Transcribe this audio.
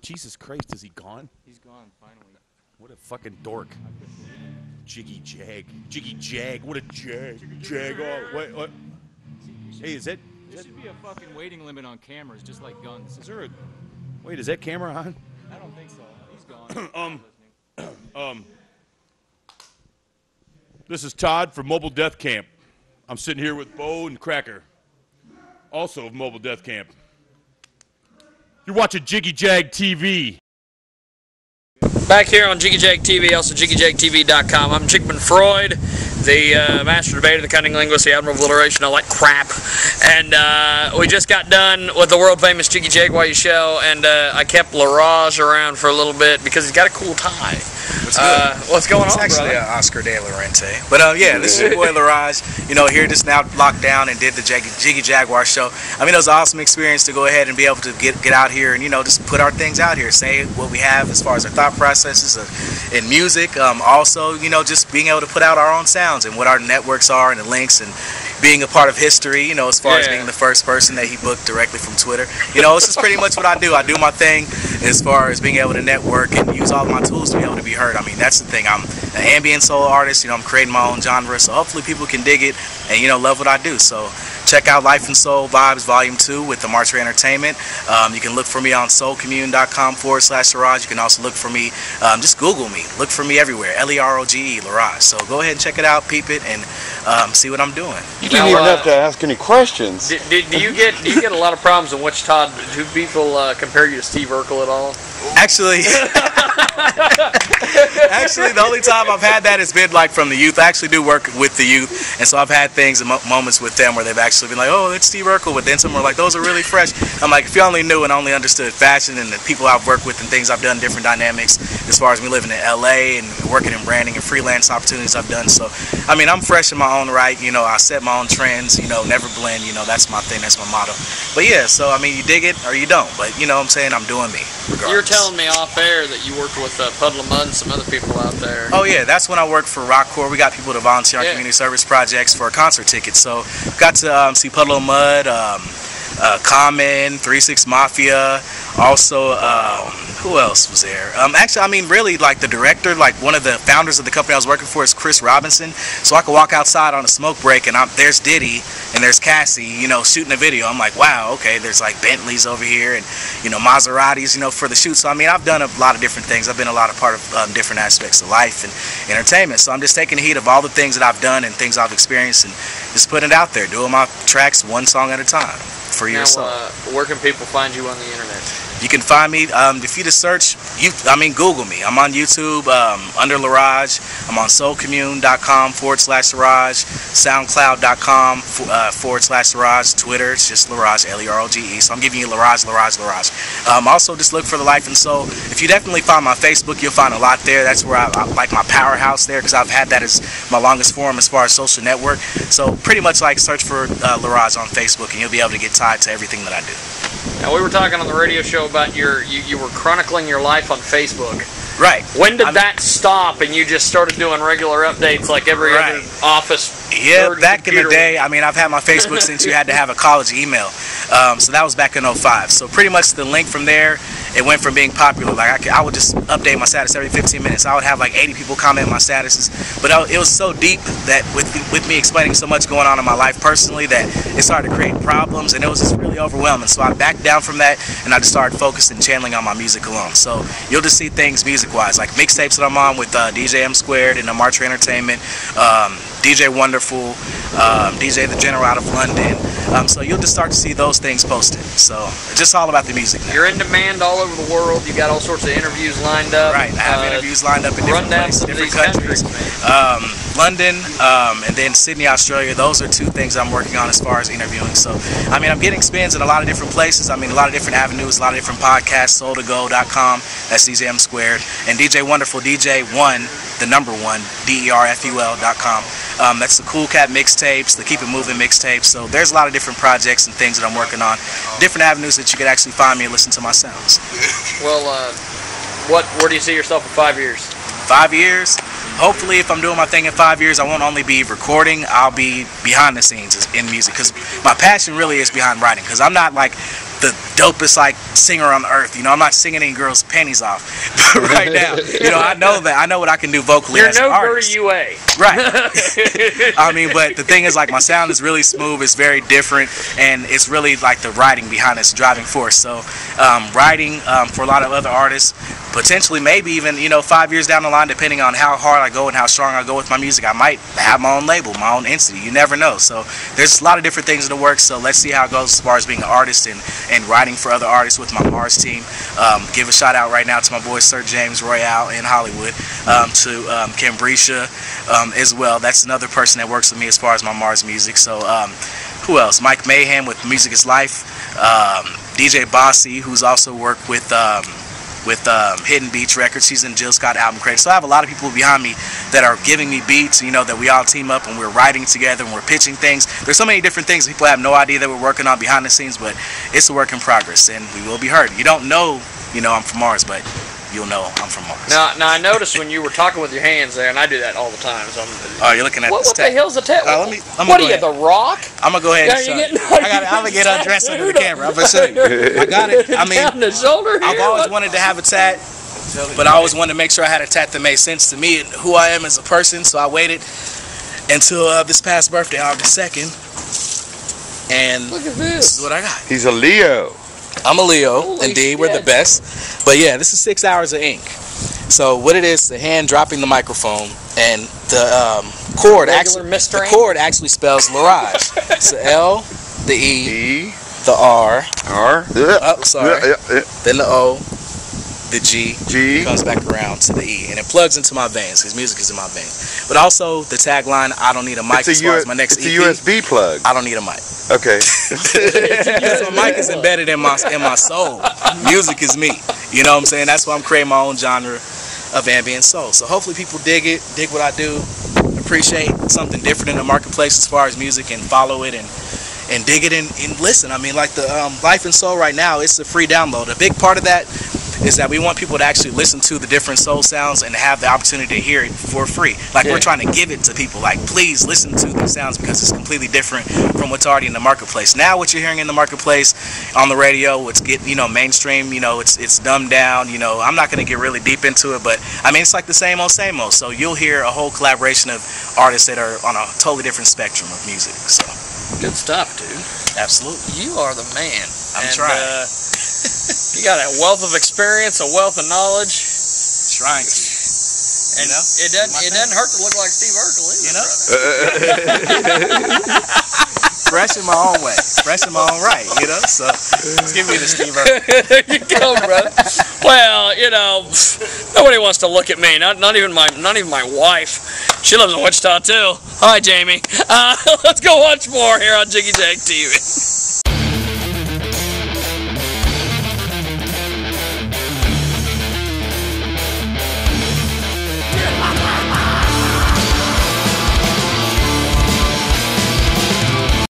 Jesus Christ, is he gone? He's gone, finally. What a fucking dork. Jiggy Jag. Jiggy Jag. What a jag. Jag. Oh, what? Hey, is that... There should be a fucking waiting limit on cameras, just like guns. Is there a... Wait, is that camera on? I don't think so. He's gone. This is Todd from Mobile Death Camp. I'm sitting here with Bo and Cracker, also of Mobile Death Camp. You're watching Jiggy Jag TV. Back here on Jiggy Jag TV, also JiggyJagTV.com. I'm Chickman Freud, the master debater, the cunning linguist, the admiral of alliteration, all that crap. And we just got done with the world-famous Jiggy Jaguar show, and I kept Leroge around for a little bit because he's got a cool tie. What's going on, It's actually Oscar De La Renta. But yeah, this is your boy Leroge. You know, here just now locked down and did the Jiggy Jaguar show. I mean, it was an awesome experience to go ahead and be able to get out here and, you know, just put our things out here, say what we have as far as our thought processes in music. Also, you know, just being able to put out our own sounds and what our networks are and the links, and being a part of history, you know, as far as being the first person that he booked directly from Twitter. You know, this is pretty much what I do. I do my thing as far as being able to network and use all of my tools to be able to be heard. I mean, that's the thing. I'm an ambient soul artist. You know, I'm creating my own genre, so hopefully people can dig it and, you know, love what I do. So check out Life and Soul Vibes Volume 2 with the March Entertainment. You can look for me on soulcommune.com/Leroge. You can also look for me, just Google me. Look for me everywhere, Leroge, Leroge. So go ahead and check it out, peep it, and see what I'm doing. You didn't even have to ask any questions. Do you get a lot of problems in Wichita? Do people compare you to Steve Urkel at all? Actually, the only time I've had that has been like from the youth. I actually do work with the youth, and so I've had things and moments with them where they've actually been like, "Oh, that's Steve Urkel," but then some are like, "Those are really fresh." I'm like, if you only knew and only understood fashion and the people I've worked with and things I've done, different dynamics as far as me living in LA and working in branding and freelance opportunities I've done. So, I mean, I'm fresh in my own right. You know, I set my own trends. You know, never blend. You know, that's my thing. That's my motto. But yeah, so I mean, you dig it or you don't. But you know what I'm saying? I'm doing me. Regardless. You're telling me off air that you worked with Puddle of Mud and some other people out there. Oh yeah, that's when I worked for Rockcore. We got people to volunteer on community service projects for concert tickets. So got to see Puddle of Mud, Common, 3-6 Mafia. Also, who else was there? Actually, I mean, really, like the director, like one of the founders of the company I was working for is Chris Robinson. So I could walk outside on a smoke break and there's Diddy and there's Cassie, you know, shooting a video. I'm like, wow, okay, there's like Bentleys over here and, you know, Maseratis, you know, for the shoot. So, I mean, I've done a lot of different things. I've been a lot of part of different aspects of life and entertainment. So I'm just taking the heat of all the things that I've done and things I've experienced and just putting it out there, doing my tracks one song at a time for yourself. Where can people find you on the internet? You can find me, if you just search, Google me. I'm on YouTube under Leroge. I'm on soulcommune.com/Leroge, soundcloud.com/Leroge, Twitter, it's just Leroge, Leroge. So I'm giving you Leroge. Also, just look for the Life and Soul. If you definitely find my Facebook, you'll find a lot there. That's where I like my powerhouse there, because I've had that as my longest form as far as social network. So pretty much like search for Leroge on Facebook, and you'll be able to get tied to everything that I do. Now, we were talking on the radio show about you were chronicling your life on Facebook. Right. When did that stop and you just started doing regular updates like every other office? Yeah, back in the day, I mean, I've had my Facebook since you had to have a college email. So that was back in 05. So pretty much the link from there, it went from being popular. Like I would just update my status every 15 minutes. I would have like 80 people comment on my statuses. But it was so deep that with me explaining so much going on in my life personally that it started to create problems, and it was just really overwhelming. So I backed down from that, and I just started focusing and channeling on my music alone. So you'll just see things music-wise, like mixtapes that I'm on with DJ M2 and the March Entertainment, DJ Wonderful, DJ The General out of London. So you'll just start to see those things posted. So it's just all about the music now. You're in demand all over the world. You got all sorts of interviews lined up. Right, I have interviews lined up in different places, different countries. London, and then Sydney, Australia. Those are two things I'm working on as far as interviewing. So, I mean, I'm getting spins in a lot of different places. I mean, a lot of different avenues, a lot of different podcasts, soul2go.com, that's DJ M2, and DJ Wonderful, DJ1, the number 1, DERFUL.com. That's the Cool Cat mixtapes, the Keep It Moving mixtapes. So there's a lot of different projects and things that I'm working on, different avenues that you could actually find me and listen to my sounds. Well, where do you see yourself in 5 years? 5 years? Hopefully, if I'm doing my thing in 5 years, I won't only be recording, I'll be behind the scenes in music, because my passion really is behind writing, because I'm not like the dopest like singer on earth. You know, I'm not singing any girls' panties off right now. You know, I know that. I know what I can do vocally You're as an no artist. dirty UA. Right. I mean, but the thing is, like, my sound is really smooth. It's very different, and it's really like the writing behind this driving force. So, writing for a lot of other artists, potentially, maybe even 5 years down the line, depending on how hard I go and how strong I go with my music, I might have my own label, my own entity. You never know. So, there's a lot of different things in the works. So, let's see how it goes as far as being an artist and writing for other artists with my Mars team. Give a shout out right now to my boy Sir James Royale in Hollywood, to Cambrisha as well. That's another person that works with me as far as my Mars music. So who else? Mike Mayhem with Music is Life, DJ Bossy, who's also worked with Hidden Beach Records. He's in Jill Scott album credits. So I have a lot of people behind me that are giving me beats, that we all team up and we're writing together and we're pitching things. There's so many different things people have no idea that we're working on behind the scenes, but it's a work in progress and we will be heard. You don't know, I'm from Mars, but you'll know I'm from Mars. Now I noticed when you were talking with your hands there, and I do that all the time. So you're looking at what the hell's the tat? What are you, The Rock? I'm gonna go ahead and show you. I'm gonna get undressed under the camera. I'm gonna show you. I got it. I mean, down the shoulder here? I've always wanted to have a tat, but I always wanted to make sure I had a tat that made sense to me and who I am as a person. So I waited until this past birthday, August 2nd, and look at this is what I got. He's a Leo. I'm a Leo, Holy indeed. shit. We're the best. But yeah, this is 6 hours of ink. So what it is, the hand dropping the microphone, and the chord actually spells Leroge. It's the L, the E, the R, then the O, the G comes back around to the E, and it plugs into my veins because music is in my veins. But also the tagline, I don't need a mic as far as my next EP. It's a USB plug. I don't need a mic. Okay. So my mic is embedded in my soul. Music is me. You know what I'm saying? That's why I'm creating my own genre of ambient soul. So hopefully people dig it, dig what I do, appreciate something different in the marketplace as far as music, and follow it and dig it and listen. I mean, like the Life and Soul right now, it's a free download. A big part of that is that we want people to actually listen to the different soul sounds and have the opportunity to hear it for free. Like, we're trying to give it to people. Like, please listen to these sounds because it's completely different from what's already in the marketplace. Now what you're hearing in the marketplace on the radio, it's mainstream, it's dumbed down. I'm not going to get really deep into it, but I mean, it's like the same old. So you'll hear a whole collaboration of artists that are on a totally different spectrum of music. So good stuff, dude. Absolutely. You are the man. I'm trying. You got a wealth of experience, a wealth of knowledge. Trying to. And it doesn't hurt to look like Steve Urkel either. Fresh in my own way. Fresh in my own right, So let's give me the Steve Urkel. There you go, brother. Well, nobody wants to look at me. Not even my wife. She lives in Wichita too. Hi, Jamie. Let's go watch more here on Jiggy Jag TV.